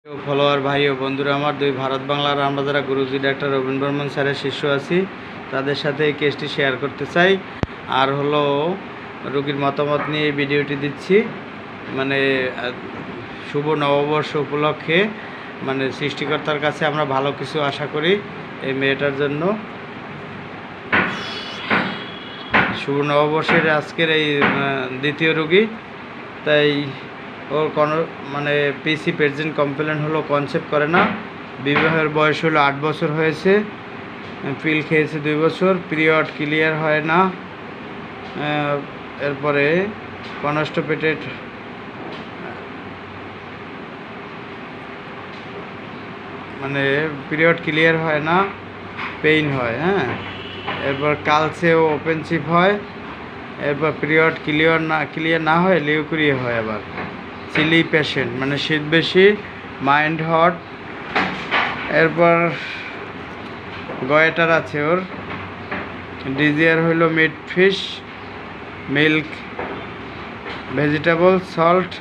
Follower ভাই ও বন্ধুরা, আমার দুই ভারত বাংলার আমরা যারা গুরুজি ডাক্তার রবীন বর্মন স্যারের শিষ্য আছি, তাদের সাথে এই কেসটি শেয়ার করতে চাই। আর হলো রোগীর মতামত নিয়ে এই ভিডিওটি দিচ্ছি। মানে শুভ নববর্ষ উপলক্ষে সৃষ্টিকর্তার কাছে আমরা ভালো কিছু আশা করি এই মেয়েটার জন্য। শুভ নববর্ষের আজকের এই দ্বিতীয় রোগী, তাই ওর কোনো পিসি প্রেজেন্ট কমপ্লেন হলো কনসেপ্ট করে না। বিবাহের বয়স হলো 8 বছর হয়েছে, পিল খেয়েছে 2 বছর, পিরিয়ড ক্লিয়ার হয় না। এরপরে কনস্টিপেটেড পিরিয়ড ক্লিয়ার হয় না, পেইন হয়। এরপর কালসেও ওপেনসিভ হয়। এরপর পিরিয়ড ক্লিয়ার না হয় লিউকুরিয়া হয়। আবার চিলি পেশেন্ট, শীত বেশি, মাইন্ড হট। এরপর গয়েটার আছে ওর। ডিজিয়ার হইল meat, fish, milk, vegetable, salt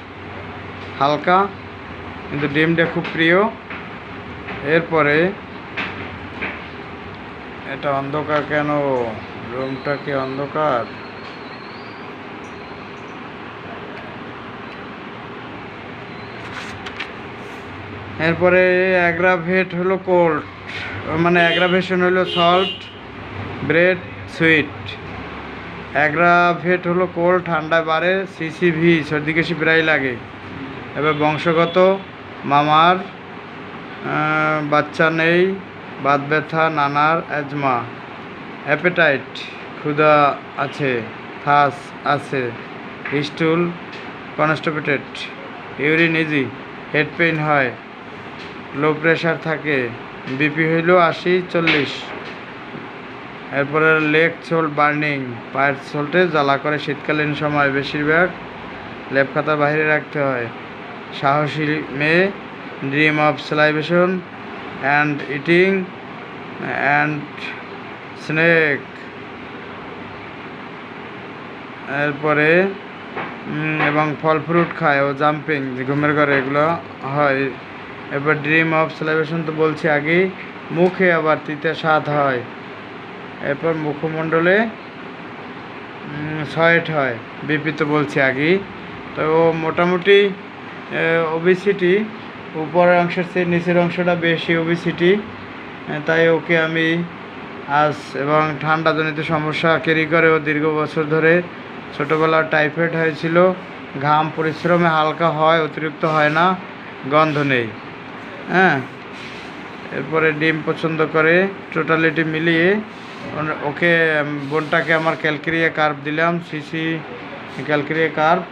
হালকা, কিন্তু ডিমটা খুব প্রিয়। এরপরে এটা অন্ধকার কেন, রুমটা কি অন্ধকার? এরপরে অ্যাগ্রাভেট হলো কোল্ড, অ্যাগ্রাভেশন হলো সল্ট, ব্রেড, সুইট। অ্যাগ্রাভেট হলো কোল্ড, ঠান্ডায় বাড়ে, সিসিভি, সর্দি কাশি প্রায় লাগে। এবার বংশগত, মামার, বাচ্চা নেই, বাত ব্যথা, নানার, অ্যাজমা। অ্যাপেটাইট, ক্ষুধা আছে, থাস আছে, স্টুল, constipated, urine easy, head pain হয়, লো প্রেশার থাকে, বিপি হইল 80/40। এরপরে লেগ সোল বার্নিং, পায়ের সোলটে জ্বালা করে শীতকালীন সময়, বেশিরভাগ লেপ খাতা বাইরে রাখতে হয়। সাহসী মেয়ে, dream of salivation and eating and snake. এরপরে এবং ফল ফ্রুট খায় ও জাম্পিং, ঘুমের ঘরে, এগুলো হয়। এরপর ড্রিম অফ সেলাইভেশন তো বলছি আগেই। মুখে আবার তিতে স্বাদ হয়। এরপর মুখমণ্ডলে সয়েট হয়, বিপি তো বলছি আগেই। তো ও মোটামুটি ওবিসিটি, উপরের অংশের চেয়ে নিচের অংশটা বেশি ওবিসিটি। তাই ওকে আমি এবং ঠান্ডাজনিত সমস্যা ক্যারি করে ও দীর্ঘ বছর ধরে। ছোটোবেলার টাইফয়েড হয়েছিল, ঘাম পরিশ্রমে হালকা হয়, অতিরিক্ত হয় না, গন্ধ নেই। এরপরে ডিম পছন্দ করে। টোটালিটি মিলিয়ে ওকে, বোনটাকে আমার ক্যালকেরিয়া কার্ভ দিলাম, সিসি ক্যালকেরিয়া কার্ভ।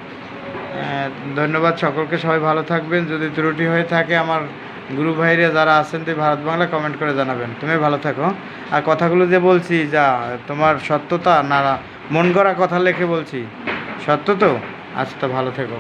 ধন্যবাদ সকলকে, সবাই ভালো থাকবেন। যদি ত্রুটি হয়ে থাকে আমার গুরু ভাইরা যারা আছেন তুই ভারত বাংলা কমেন্ট করে জানাবেন। তুমি ভালো থাকো। আর কথাগুলো যে বলছি, যা তোমার সত্যতা না মন গড়া কথা লেখে বলছি, সত্য তো? আচ্ছা, তো ভালো থেকো।